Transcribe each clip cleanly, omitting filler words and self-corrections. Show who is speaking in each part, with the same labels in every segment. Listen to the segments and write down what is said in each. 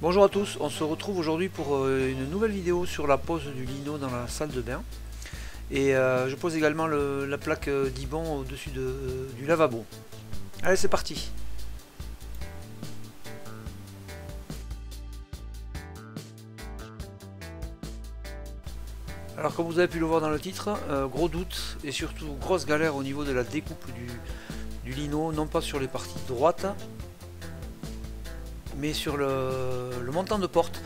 Speaker 1: Bonjour à tous, on se retrouve aujourd'hui pour une nouvelle vidéo sur la pose du lino dans la salle de bain. Et je pose également la plaque Dibond au-dessus du lavabo. Allez, c'est parti! Alors comme vous avez pu le voir dans le titre, gros doute et surtout grosse galère au niveau de la découpe du lino, non pas sur les parties droites, mais sur le montant de porte.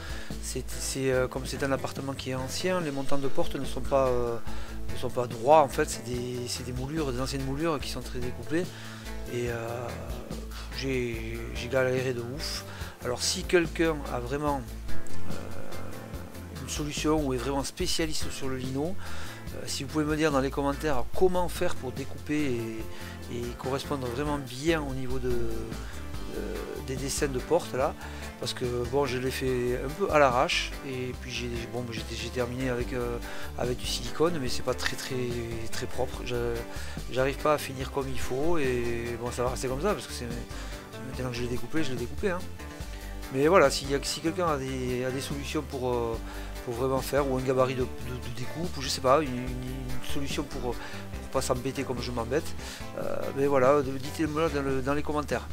Speaker 1: Comme c'est un appartement qui est ancien, les montants de porte ne sont pas droits. En fait, c'est des moulures, des anciennes moulures qui sont très découpées. Et j'ai galéré de ouf. Alors si quelqu'un a vraiment une solution ou est vraiment spécialiste sur le lino, si vous pouvez me dire dans les commentaires comment faire pour découper et correspondre vraiment bien au niveau des dessins de porte là, parce que bon, je l'ai fait un peu à l'arrache et puis j'ai terminé avec du silicone, mais c'est pas très propre. J'arrive pas à finir comme il faut et bon, ça va rester comme ça parce que c'est maintenant que je l'ai découpé, hein. Mais voilà, si quelqu'un a des solutions pour vraiment faire, ou un gabarit de découpe, ou je sais pas, une solution pour pas s'embêter comme je m'embête, mais voilà, dites-le-moi dans les commentaires.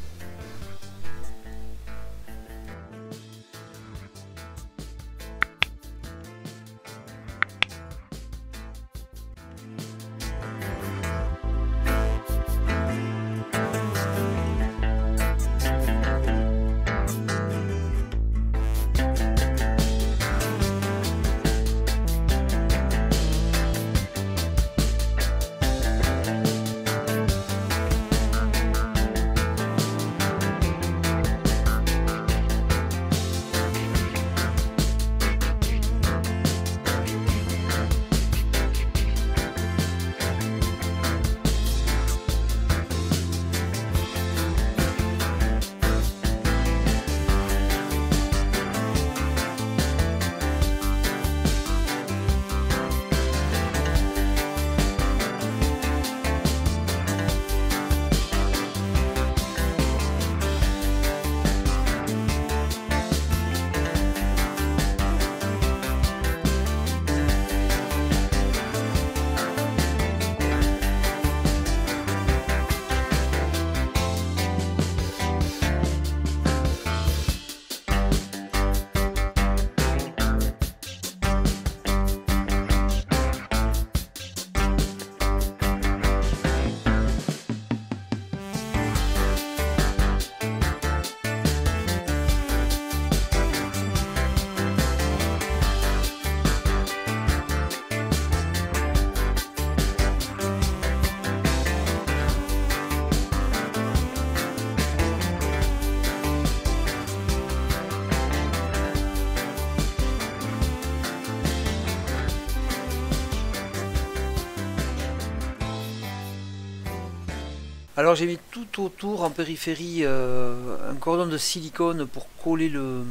Speaker 1: Alors j'ai mis tout autour en périphérie un cordon de silicone pour coller le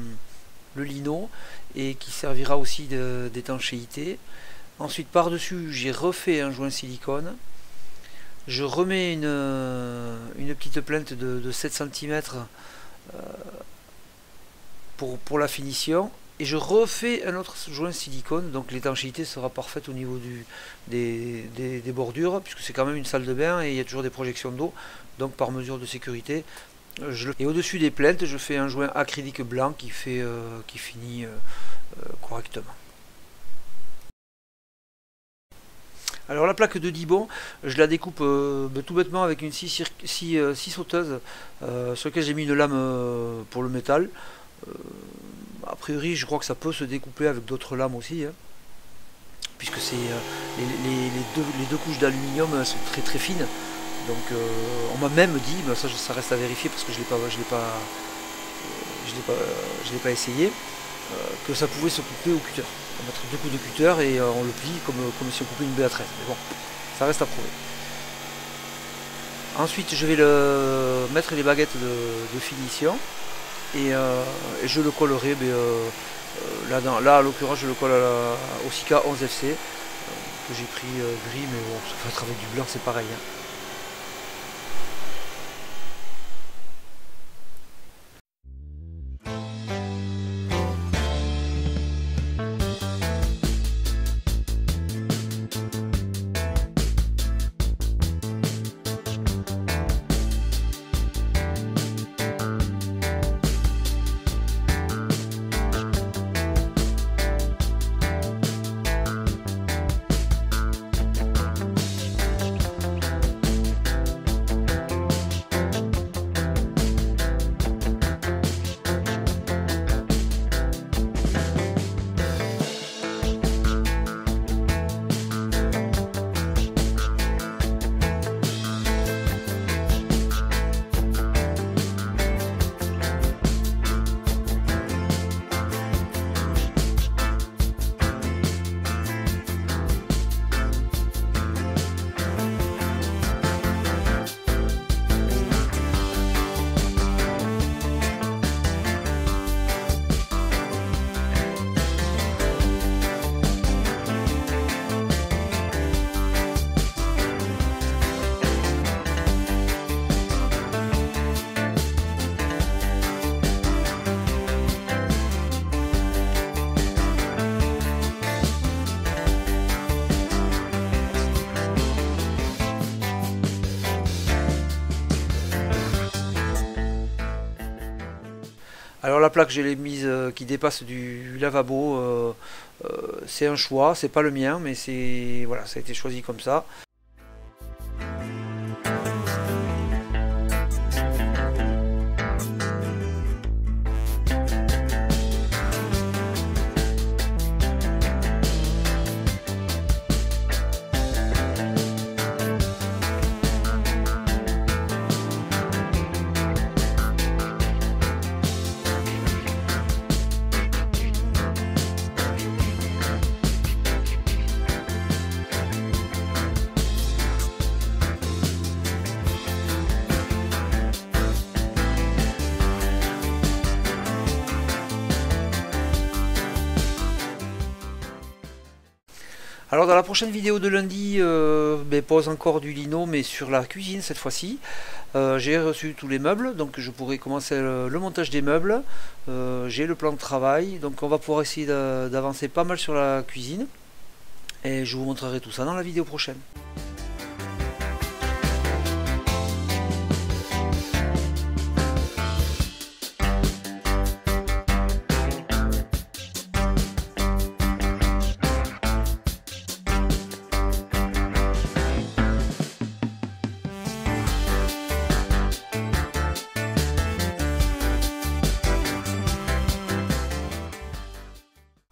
Speaker 1: lino et qui servira aussi d'étanchéité. Ensuite par dessus j'ai refait un joint silicone. Je remets une petite plainte de 7 cm pour la finition. Et je refais un autre joint silicone, donc l'étanchéité sera parfaite au niveau des bordures, puisque c'est quand même une salle de bain et il y a toujours des projections d'eau, donc par mesure de sécurité. Et au-dessus des plaintes, je fais un joint acrylique blanc qui finit correctement. Alors la plaque de Dibond, je la découpe tout bêtement avec une scie sauteuse sur laquelle j'ai mis une lame pour le métal. A priori, je crois que ça peut se découper avec d'autres lames aussi, hein, puisque c'est les deux couches d'aluminium sont très fines. Donc, on m'a même dit, mais ça reste à vérifier parce que je l'ai pas essayé, que ça pouvait se couper au cutter. On va mettre deux coups de cutter et on le plie comme si on coupait une BA13. Mais bon, ça reste à prouver. Ensuite, je vais mettre les baguettes de finition. Et je le collerai, là en l'occurrence je le colle au Sika 11FC que j'ai pris gris, mais bon, ça peut être avec du blanc, c'est pareil, hein. Alors la plaque, je l'ai mise qui dépasse du lavabo. C'est un choix, c'est pas le mien, mais c'est voilà, ça a été choisi comme ça. Alors dans la prochaine vidéo de lundi, pose encore du lino, mais sur la cuisine cette fois-ci. J'ai reçu tous les meubles, donc je pourrai commencer le montage des meubles. J'ai le plan de travail, donc on va pouvoir essayer d'avancer pas mal sur la cuisine. Et je vous montrerai tout ça dans la vidéo prochaine.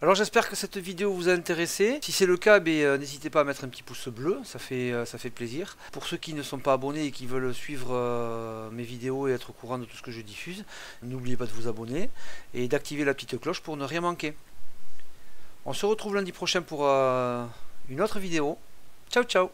Speaker 1: Alors j'espère que cette vidéo vous a intéressé. Si c'est le cas, n'hésitez pas à mettre un petit pouce bleu, ça fait plaisir. Pour ceux qui ne sont pas abonnés et qui veulent suivre mes vidéos et être au courant de tout ce que je diffuse, n'oubliez pas de vous abonner et d'activer la petite cloche pour ne rien manquer. On se retrouve lundi prochain pour une autre vidéo. Ciao ciao!